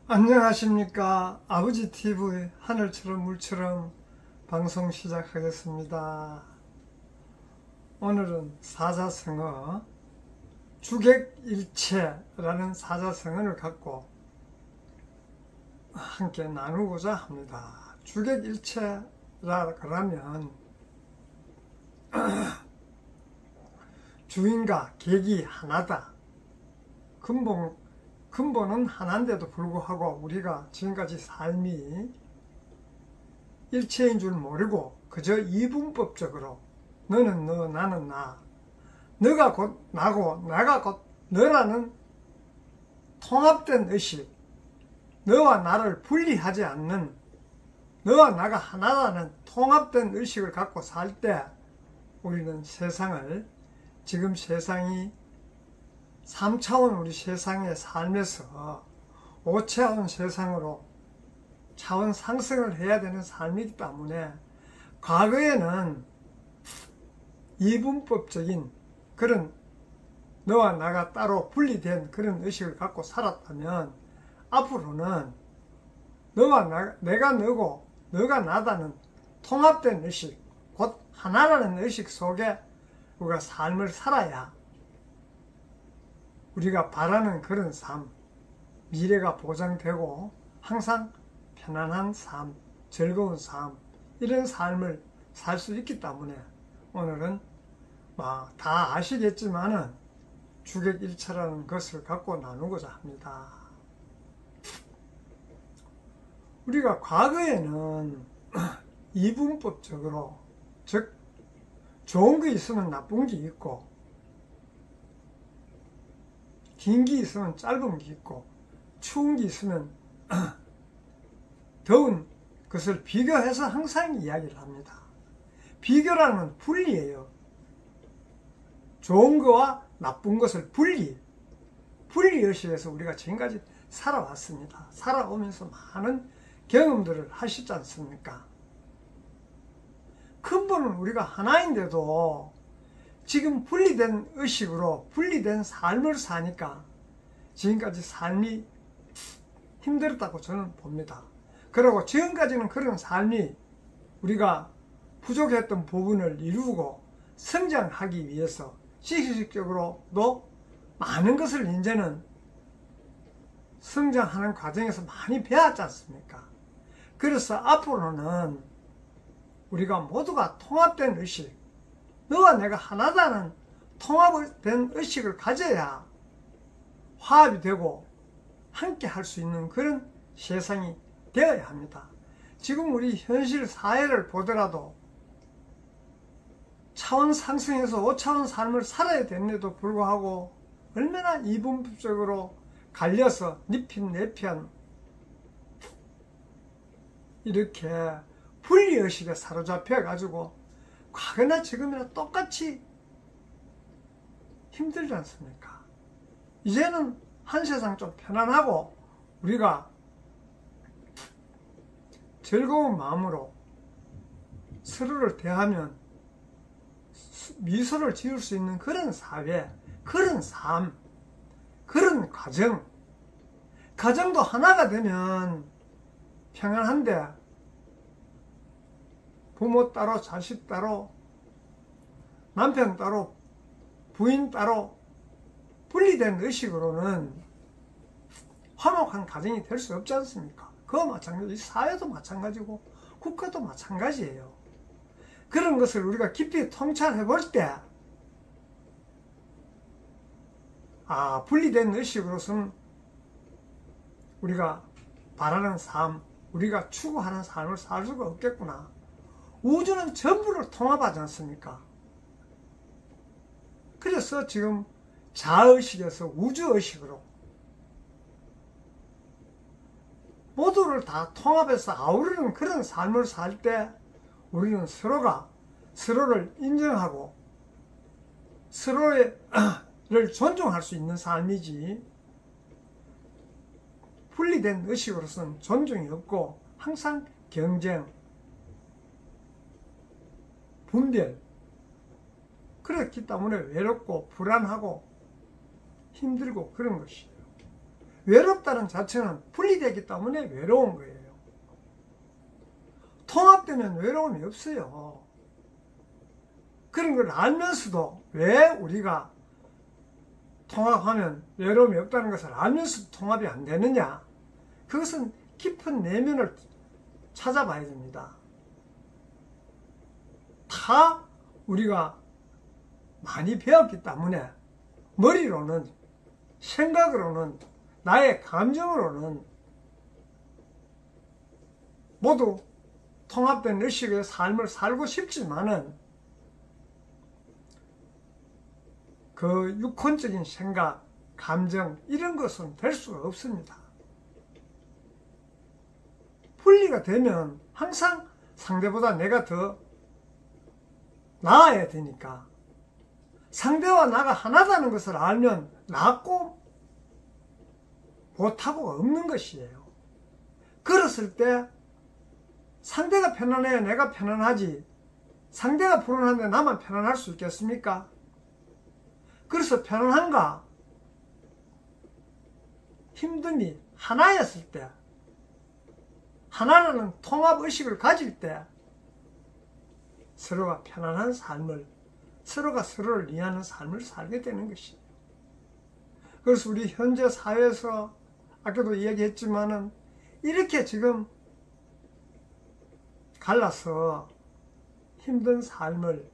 안녕하십니까. 아버지TV 하늘처럼 물처럼 방송 시작하겠습니다. 오늘은 사자성어 주객일체라는 사자성어를 갖고 함께 나누고자 합니다. 주객일체라 그러면 주인과 객이 하나다. 근본은 하나인데도 불구하고 우리가 지금까지 삶이 일체인 줄 모르고 그저 이분법적으로 너는 너, 나는 나, 너가 곧 나고 나가 곧 너라는 통합된 의식, 너와 나를 분리하지 않는 너와 나가 하나라는 통합된 의식을 갖고 살 때 우리는 세상을, 지금 세상이 3차원 우리 세상의 삶에서 5차원 세상으로 차원 상승을 해야 되는 삶이기 때문에 과거에는 이분법적인 그런 너와 나가 따로 분리된 그런 의식을 갖고 살았다면 앞으로는 너와 내가 너고 너가 나다는 통합된 의식, 곧 하나라는 의식 속에 우리가 삶을 살아야 우리가 바라는 그런 삶, 미래가 보장되고 항상 편안한 삶, 즐거운 삶, 이런 삶을 살 수 있기 때문에 오늘은 다 아시겠지만은 주객일체라는 것을 갖고 나누고자 합니다. 우리가 과거에는 이분법적으로, 즉 좋은 게 있으면 나쁜 게 있고 긴 게 있으면 짧은 게 있고 추운 게 있으면 더운 것을 비교해서 항상 이야기를 합니다. 비교라는 건 분리예요. 좋은 거와 나쁜 것을 분리의식에서 우리가 지금까지 살아왔습니다. 살아오면서 많은 경험들을 하시지 않습니까? 근본은 우리가 하나인데도 지금 분리된 의식으로 분리된 삶을 사니까 지금까지 삶이 힘들었다고 저는 봅니다. 그리고 지금까지는 그런 삶이 우리가 부족했던 부분을 이루고 성장하기 위해서 지식적으로도 많은 것을 이제는 성장하는 과정에서 많이 배웠지 않습니까? 그래서 앞으로는 우리가 모두가 통합된 의식, 너와 내가 하나다는 통합된 의식을 가져야 화합이 되고 함께 할 수 있는 그런 세상이 되어야 합니다. 지금 우리 현실 사회를 보더라도 차원 상승해서 5차원 삶을 살아야 되는데도 불구하고 얼마나 이분법적으로 갈려서 네 편 내 편 이렇게 분리의식에 사로잡혀 가지고 과거나 지금이나 똑같이 힘들지 않습니까? 이제는 한 세상 좀 편안하고 우리가 즐거운 마음으로 서로를 대하면 미소를 지을 수 있는 그런 사회, 그런 삶, 그런 가정도 하나가 되면 평안한데 부모 따로 자식 따로 남편 따로 부인 따로 분리된 의식으로는 화목한 가정이 될 수 없지 않습니까? 그거 마찬가지, 사회도 마찬가지고 국가도 마찬가지예요. 그런 것을 우리가 깊이 통찰해 볼 때 분리된 의식으로서는 우리가 바라는 삶, 우리가 추구하는 삶을 살 수가 없겠구나. 우주는 전부를 통합하지 않습니까? 그래서 지금 자의식에서 우주의식으로 모두를 다 통합해서 아우르는 그런 삶을 살 때 우리는 서로가 서로를 인정하고 서로를 존중할 수 있는 삶이지, 분리된 의식으로서는 존중이 없고 항상 경쟁, 분별, 그렇기 때문에 외롭고 불안하고 힘들고 그런 것이에요. 외롭다는 자체는 분리되기 때문에 외로운 거예요. 통합되면 외로움이 없어요. 그런 걸 알면서도 왜 우리가 통합하면 외로움이 없다는 것을 알면서도 통합이 안 되느냐? 그것은 깊은 내면을 찾아봐야 됩니다. 다 우리가 많이 배웠기 때문에 머리로는, 생각으로는, 나의 감정으로는 모두 통합된 의식의 삶을 살고 싶지만은 그 육혼적인 생각, 감정 이런 것은 될 수가 없습니다. 분리가 되면 항상 상대보다 내가 더 나아야 되니까, 상대와 나가 하나다는 것을 알면 낫고 못하고가 없는 것이에요. 그랬을 때 상대가 편안해야 내가 편안하지, 상대가 불안한데 나만 편안할 수 있겠습니까? 그래서 편안함과 힘듦이 하나였을 때, 하나라는 통합의식을 가질 때 서로가 편안한 삶을, 서로가 서로를 이해하는 삶을 살게 되는 것이에요. 그래서 우리 현재 사회에서 아까도 이야기했지만은 이렇게 지금 갈라서 힘든 삶을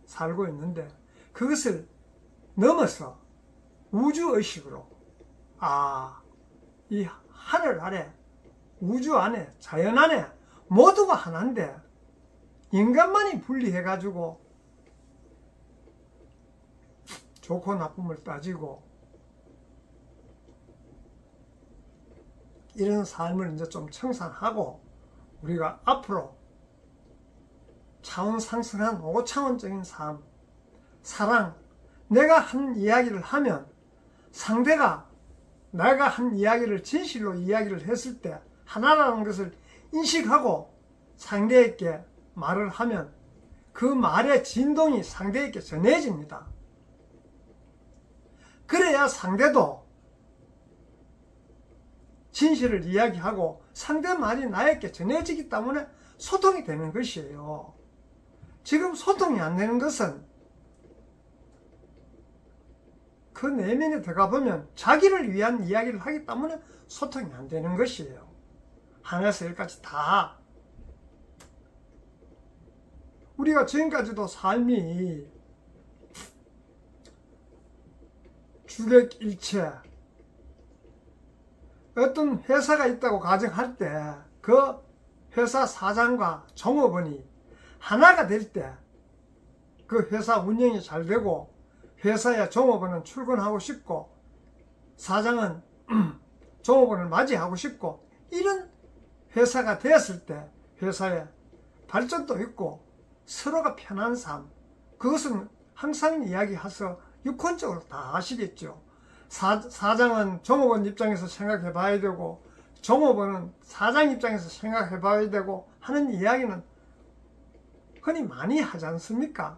살고 있는데, 그것을 넘어서 우주의식으로, 이 하늘 아래, 우주 안에, 자연 안에 모두가 하나인데 인간만이 분리해가지고 좋고 나쁨을 따지고 이런 삶을 이제 좀 청산하고 우리가 앞으로 차원 상승한 5차원적인 삶, 사랑, 내가 한 이야기를 하면 상대가 내가 한 이야기를 진실로 이야기를 했을 때 하나라는 것을 인식하고 상대에게 말을 하면 그 말의 진동이 상대에게 전해집니다. 그래야 상대도 진실을 이야기하고 상대 말이 나에게 전해지기 때문에 소통이 되는 것이에요. 지금 소통이 안 되는 것은 그 내면에 들어가 보면 자기를 위한 이야기를 하기 때문에 소통이 안 되는 것이에요. 하나에서 열까지 다. 우리가 지금까지도 삶이 주객일체, 어떤 회사가 있다고 가정할 때 그 회사 사장과 종업원이 하나가 될 때 그 회사 운영이 잘 되고 회사에 종업원은 출근하고 싶고 사장은 종업원을 맞이하고 싶고 이런 회사가 되었을 때 회사에 발전도 있고 서로가 편한 삶, 그것은 항상 이야기해서 육혼적으로 다 아시겠죠. 사장은 종업원 입장에서 생각해 봐야 되고 종업원은 사장 입장에서 생각해 봐야 되고 하는 이야기는 흔히 많이 하지 않습니까?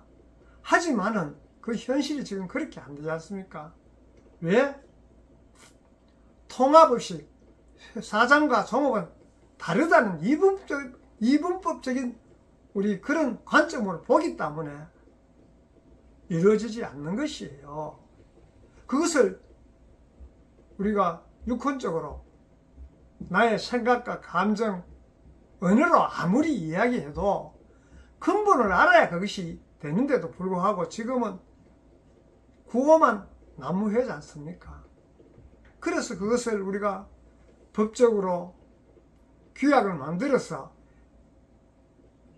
하지만은 그 현실이 지금 그렇게 안 되지 않습니까? 왜? 통합의식, 사장과 종업은 다르다는 이분법적인 우리 그런 관점으로 보기 때문에 이루어지지 않는 것이에요. 그것을 우리가 육혼적으로 나의 생각과 감정, 언어로 아무리 이야기해도 근본을 알아야 그것이 되는데도 불구하고 지금은 구호만 난무하지 않습니까? 그래서 그것을 우리가 법적으로 규약을 만들어서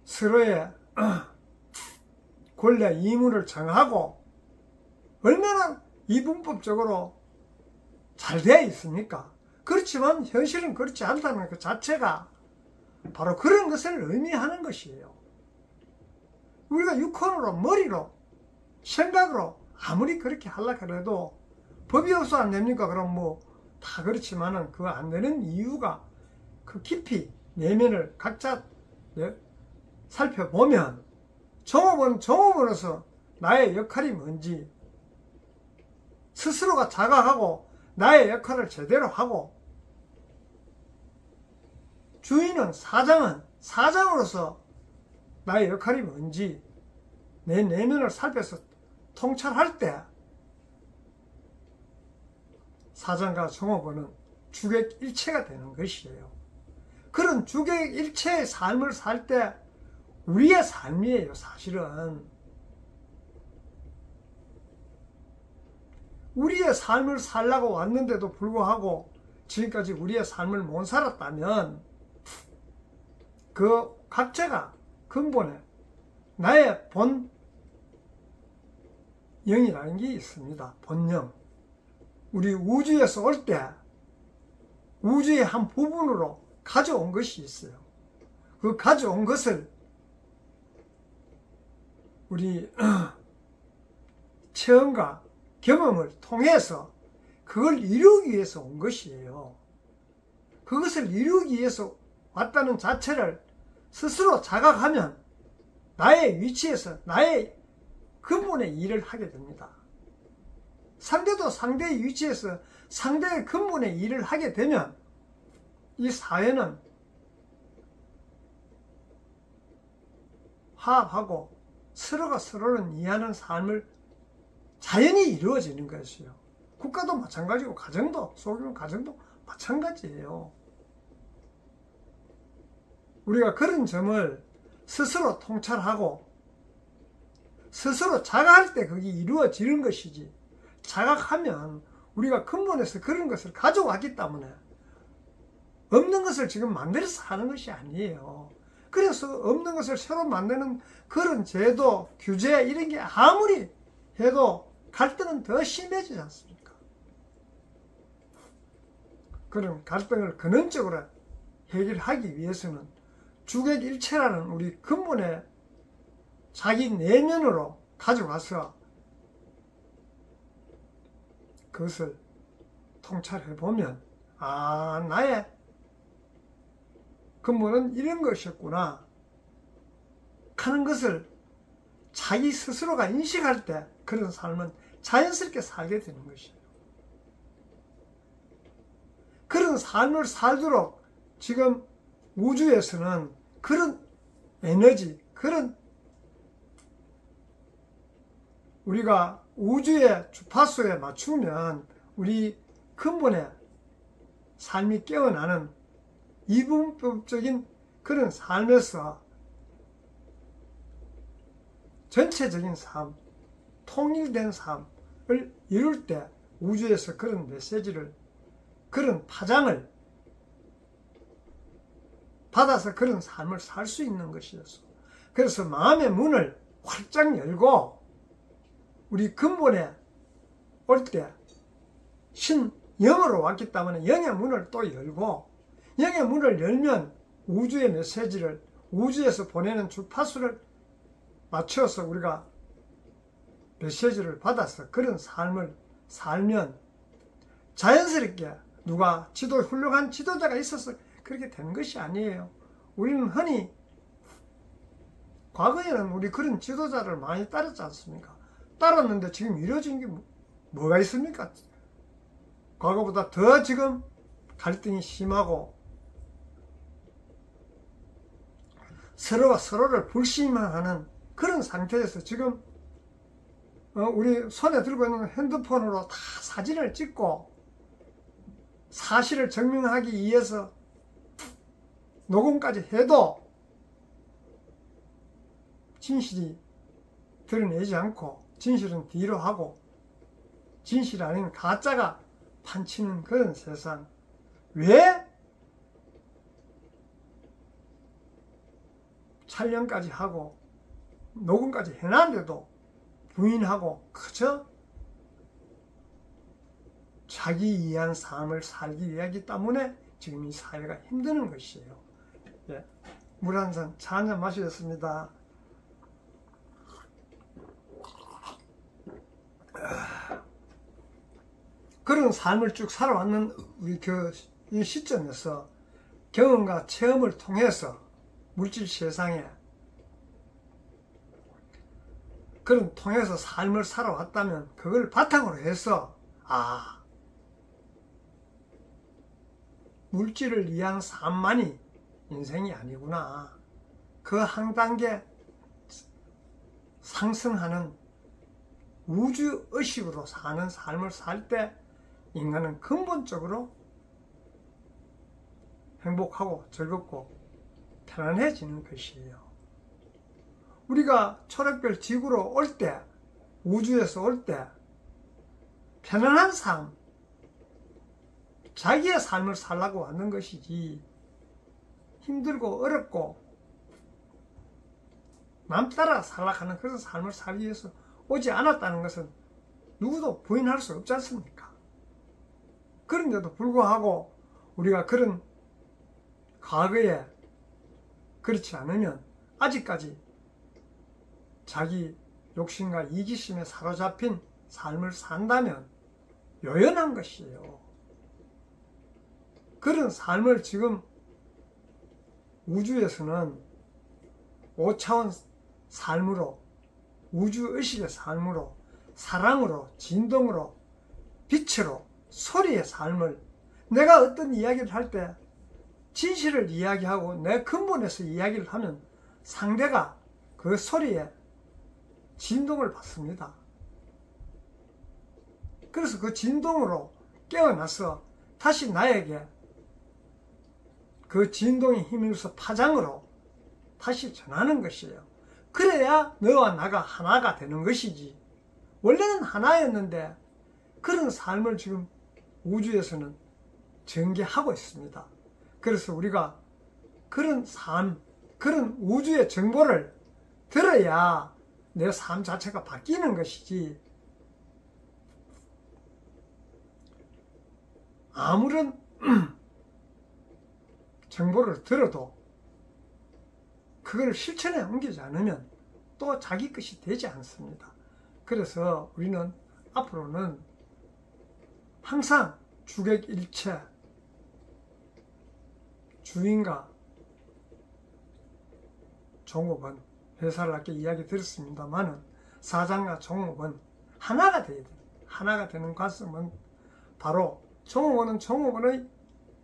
서로의 권리 의무를 정하고 얼마나 이분법적으로 잘 되어 있습니까? 그렇지만 현실은 그렇지 않다는 그 자체가 바로 그런 것을 의미하는 것이에요. 우리가 육혼으로, 머리로, 생각으로 아무리 그렇게 하려고 해도 법이 없어 안 됩니까? 그럼 뭐 다 그렇지만은 그거 안 되는 이유가 그 깊이 내면을 각자 살펴보면 종업원 종업원으로서 나의 역할이 뭔지 스스로가 자각하고 나의 역할을 제대로 하고, 주인은 사장으로서 나의 역할이 뭔지 내 내면을 살펴서 통찰할 때 사장과 종업원은 주객일체가 되는 것이에요. 그런 주객일체의 삶을 살 때 우리의 삶이에요. 사실은 우리의 삶을 살라고 왔는데도 불구하고 지금까지 우리의 삶을 못 살았다면 그 각자가 근본에 나의 본 영이라는 게 있습니다. 본영. 우리 우주에서 올 때 우주의 한 부분으로 가져온 것이 있어요. 그 가져온 것을 우리 체험과 경험을 통해서 그걸 이루기 위해서 온 것이에요. 그것을 이루기 위해서 왔다는 자체를 스스로 자각하면 나의 위치에서 나의 근본의 일을 하게 됩니다. 상대도 상대의 위치에서 상대의 근본의 일을 하게 되면 이 사회는 화합하고 서로가 서로를 이해하는 삶을 자연히 이루어지는 것이요. 국가도 마찬가지고 가정도, 소규모 가정도 마찬가지예요. 우리가 그런 점을 스스로 통찰하고 스스로 자각할 때 그게 이루어지는 것이지, 자각하면 우리가 근본에서 그런 것을 가져왔기 때문에 없는 것을 지금 만들어서 하는 것이 아니에요. 그래서 없는 것을 새로 만드는 그런 제도, 규제 이런 게 아무리 해도 갈등은 더 심해지지 않습니까? 그런 갈등을 근원적으로 해결하기 위해서는 주객일체라는 우리 근본의 자기 내면으로 가져가서 그것을 통찰해보면 아, 나의 근본은 이런 것이었구나 하는 것을 자기 스스로가 인식할 때 그런 삶은 자연스럽게 살게 되는 것이에요. 그런 삶을 살도록 지금 우주에서는 그런 에너지, 그런 우리가 우주의 주파수에 맞추면 우리 근본의 삶이 깨어나는 이분법적인 그런 삶에서 전체적인 삶, 통일된 삶을 이룰 때 우주에서 그런 메시지를, 그런 파장을 받아서 그런 삶을 살 수 있는 것이었어. 그래서 마음의 문을 활짝 열고 우리 근본에 올 때 신영으로 왔기 때문에 영의 문을 또 열고, 영의 문을 열면 우주의 메시지를, 우주에서 보내는 주파수를 맞춰서 우리가 메시지를 받아서 그런 삶을 살면 자연스럽게 누가 훌륭한 지도자가 있어서 그렇게 된 것이 아니에요. 우리는 흔히 과거에는 우리 그런 지도자를 많이 따랐지 않습니까? 따랐는데 지금 이루어진 게 뭐가 있습니까? 과거보다 더 지금 갈등이 심하고 서로가 서로를 불신하는 그런 상태에서 지금 우리 손에 들고 있는 핸드폰으로 다 사진을 찍고 사실을 증명하기 위해서 녹음까지 해도 진실이 드러내지 않고 진실은 뒤로 하고 진실 아닌 가짜가 판치는 그런 세상. 왜 촬영까지 하고 녹음까지 해놨는데도 부인하고 그저 자기 이해한 삶을 살기 위하기 때문에 지금 이 사회가 힘드는 것이에요. 예. 물 한 잔, 차 한 잔 마시겠습니다. 그런 삶을 쭉 살아왔는 우리 이 시점에서 경험과 체험을 통해서 물질 세상에 그런 통해서 삶을 살아왔다면 그걸 바탕으로 해서 물질을 위한 삶만이 인생이 아니구나. 그 한 단계 상승하는 우주의식으로 사는 삶을 살 때 인간은 근본적으로 행복하고 즐겁고 편안해지는 것이에요. 우리가 초록별 지구로 올 때, 우주에서 올 때 편안한 삶, 자기의 삶을 살라고 왔는 것이지 힘들고 어렵고 남 따라 살아가는 그런 삶을 살기 위해서 오지 않았다는 것은 누구도 부인할 수 없지 않습니까? 그런데도 불구하고 우리가 그런 과거에 그렇지 않으면 아직까지 자기 욕심과 이기심에 사로잡힌 삶을 산다면 요연한 것이에요. 그런 삶을 지금 우주에서는 5차원 삶으로, 우주의식의 삶으로, 사랑으로, 진동으로, 빛으로, 소리의 삶을, 내가 어떤 이야기를 할 때 진실을 이야기하고 내 근본에서 이야기를 하면 상대가 그 소리에 진동을 받습니다. 그래서 그 진동으로 깨어나서 다시 나에게 그 진동의 힘으로서 파장으로 다시 전하는 것이에요. 그래야 너와 나가 하나가 되는 것이지. 원래는 하나였는데 그런 삶을 지금 우주에서는 전개하고 있습니다. 그래서 우리가 그런 삶, 그런 우주의 정보를 들어야 내 삶 자체가 바뀌는 것이지, 아무런 정보를 들어도 그걸 실천에 옮기지 않으면 또 자기 것이 되지 않습니다. 그래서 우리는 앞으로는 항상 주객일체, 주인과 종업원, 회사를 아까 이야기 들었습니다만은 사장과 종업원 하나가 되어야 돼요. 하나가 되는 관점은 바로 종업원은 종업원의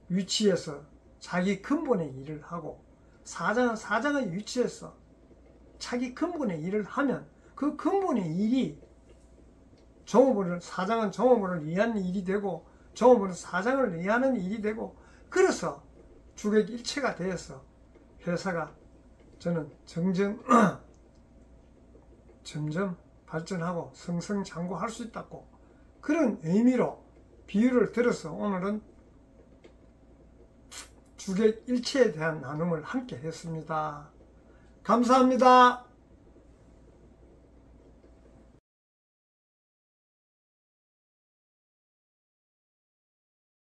위치에서 자기 근본의 일을 하고, 사장은 사장의 위치에서 자기 근본의 일을 하면 그 근본의 일이 종업원을, 사장은 종업원을 위한 일이 되고 종업원은 사장을 위하는 일이 되고, 그래서 주객일체가 되어서 회사가 저는 점점 발전하고 승승장구할 수 있다고, 그런 의미로 비유를 들어서 오늘은 주객일체에 대한 나눔을 함께 했습니다. 감사합니다.